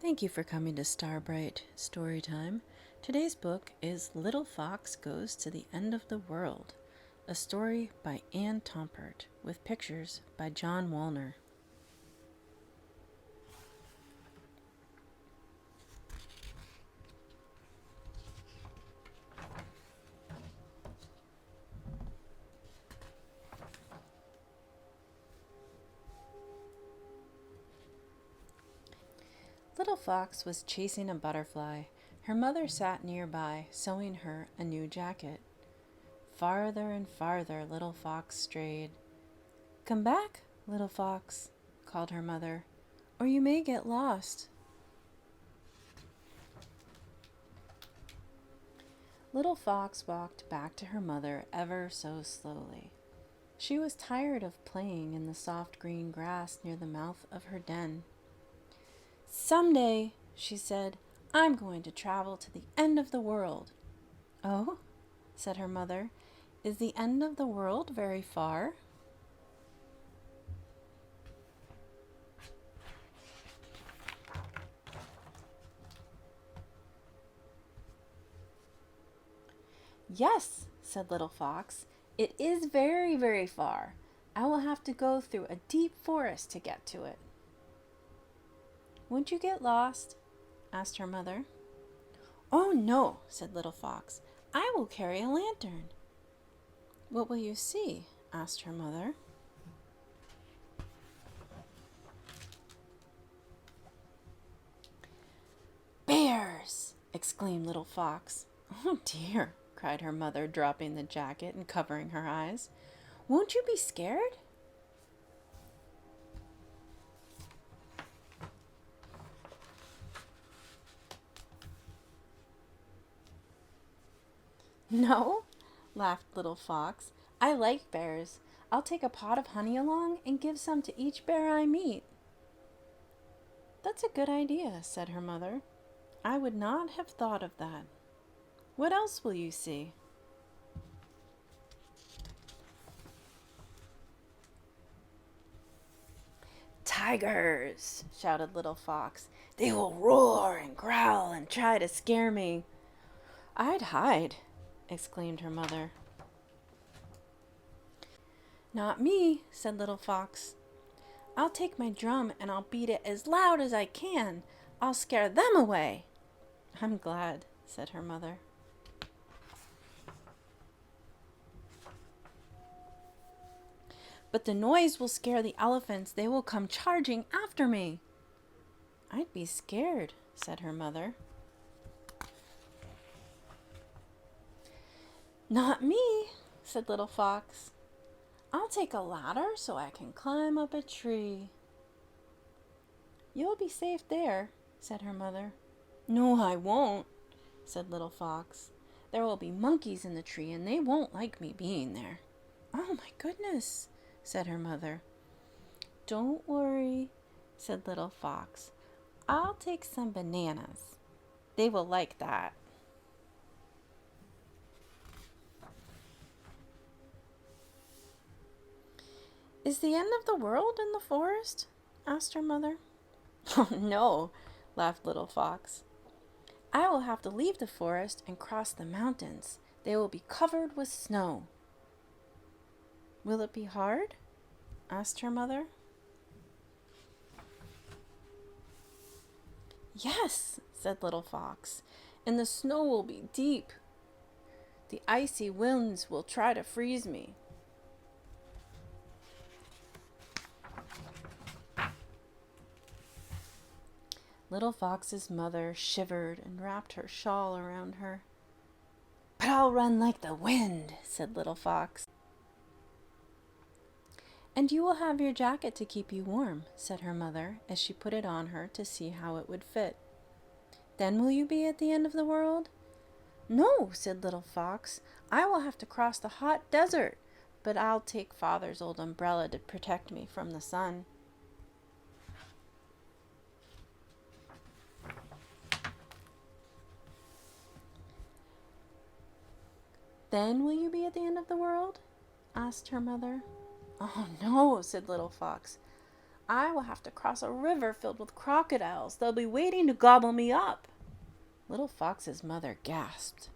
Thank you for coming to Starbright Storytime. Today's book is Little Fox Goes to the End of the World, a story by Anne Tompert with pictures by John Wallner. Little Fox was chasing a butterfly. Her mother sat nearby, sewing her a new jacket. Farther and farther Little Fox strayed. "Come back, Little Fox," called her mother, "or you may get lost." Little Fox walked back to her mother ever so slowly. She was tired of playing in the soft green grass near the mouth of her den. "Someday," she said, "I'm going to travel to the end of the world." "Oh," said her mother, "is the end of the world very far?" "Yes," said Little Fox, "it is very, very far. I will have to go through a deep forest to get to it." "Won't you get lost?" asked her mother. "Oh, no," said Little Fox. "I will carry a lantern." "What will you see?" asked her mother. "Bears!" exclaimed Little Fox. "Oh, dear," cried her mother, dropping the jacket and covering her eyes. "Won't you be scared?" "No," laughed Little Fox. "I like bears. I'll take a pot of honey along and give some to each bear I meet." "That's a good idea," said her mother. "I would not have thought of that. What else will you see?" "Tigers!" shouted Little Fox. "They will roar and growl and try to scare me." "I'd hide," exclaimed her mother. "Not me," said Little Fox. "I'll take my drum and I'll beat it as loud as I can. I'll scare them away." "I'm glad," said her mother. "But the noise will scare the elephants. They will come charging after me." "I'd be scared," said her mother. "Not me," said Little Fox. "I'll take a ladder so I can climb up a tree." "You'll be safe there," said her mother. "No, I won't," said Little Fox. "There will be monkeys in the tree and they won't like me being there." "Oh, my goodness," said her mother. "Don't worry," said Little Fox. "I'll take some bananas. They will like that." "Is the end of the world in the forest?" asked her mother. "Oh, no," laughed Little Fox. "I will have to leave the forest and cross the mountains. They will be covered with snow." "Will it be hard?" asked her mother. "Yes," said Little Fox, "and the snow will be deep. The icy winds will try to freeze me." Little Fox's mother shivered and wrapped her shawl around her. "But I'll run like the wind," said Little Fox. "And you will have your jacket to keep you warm," said her mother as she put it on her to see how it would fit. "Then will you be at the end of the world?" "No," said Little Fox. "I will have to cross the hot desert, but I'll take Father's old umbrella to protect me from the sun." "Then will you be at the end of the world?" asked her mother. "Oh, no," said Little Fox. I will have to cross a river filled with crocodiles. They'll be waiting to gobble me up. Little Fox's mother gasped.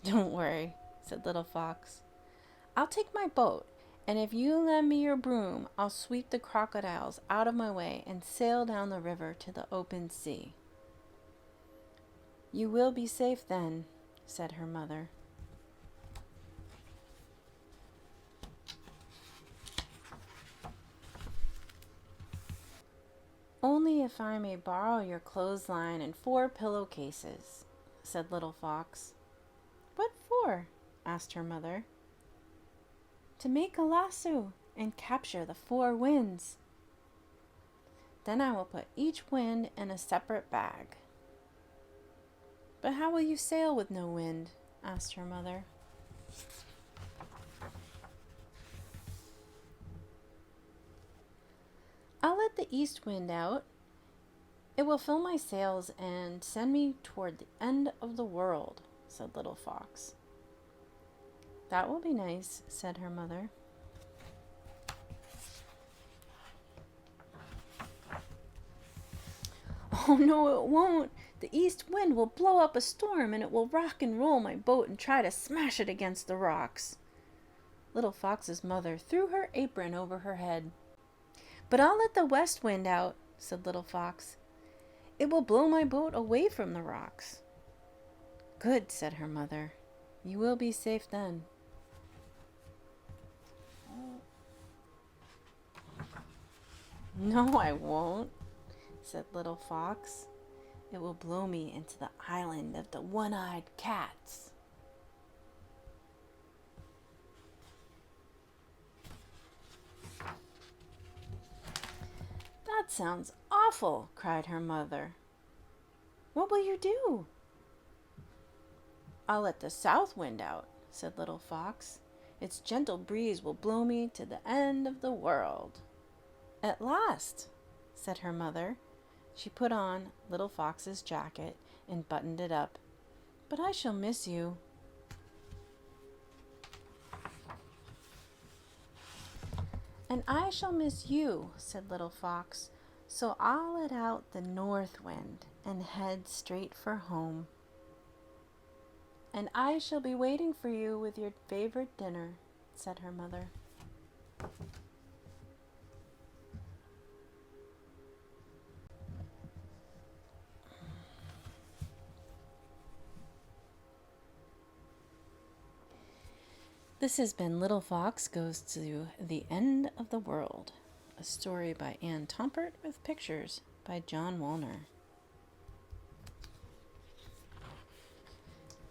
Don't worry, said Little Fox. I'll take my boat, and if you lend me your broom, I'll sweep the crocodiles out of my way and sail down the river to the open sea. You will be safe then, said her mother. Only if I may borrow your clothesline and 4 pillowcases, said Little Fox. What for? Asked her mother. To make a lasso and capture the 4 winds. Then I will put each wind in a separate bag. But how will you sail with no wind? Asked her mother. I'll let the east wind out. It will fill my sails and send me toward the end of the world, said Little Fox. That will be nice, said her mother. Oh no, it won't. The east wind will blow up a storm and it will rock and roll my boat and try to smash it against the rocks. Little Fox's mother threw her apron over her head. But I'll let the west wind out, said Little Fox. It will blow my boat away from the rocks. Good, said her mother. You will be safe then. No, I won't, said Little Fox. It will blow me into the island of the one-eyed cats. That sounds awful, cried her mother. What will you do? I'll let the south wind out, said Little Fox. Its gentle breeze will blow me to the end of the world. At last, said her mother. She put on Little Fox's jacket and buttoned it up. But I shall miss you. And I shall miss you, said Little Fox. So I'll let out the north wind and head straight for home. And I shall be waiting for you with your favorite dinner, said her mother. This has been Little Fox Goes to the End of the World, a story by Anne Tompert with pictures by John Wallner.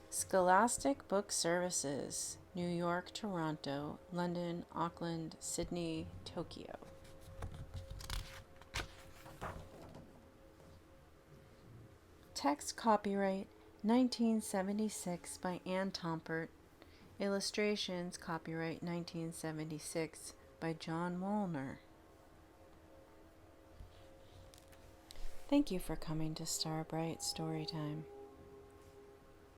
Scholastic Book Services, New York, Toronto, London, Auckland, Sydney, Tokyo. Text copyright 1976 by Anne Tompert. Illustrations copyright 1976 by John Wallner. Thank you for coming to Starbright Storytime.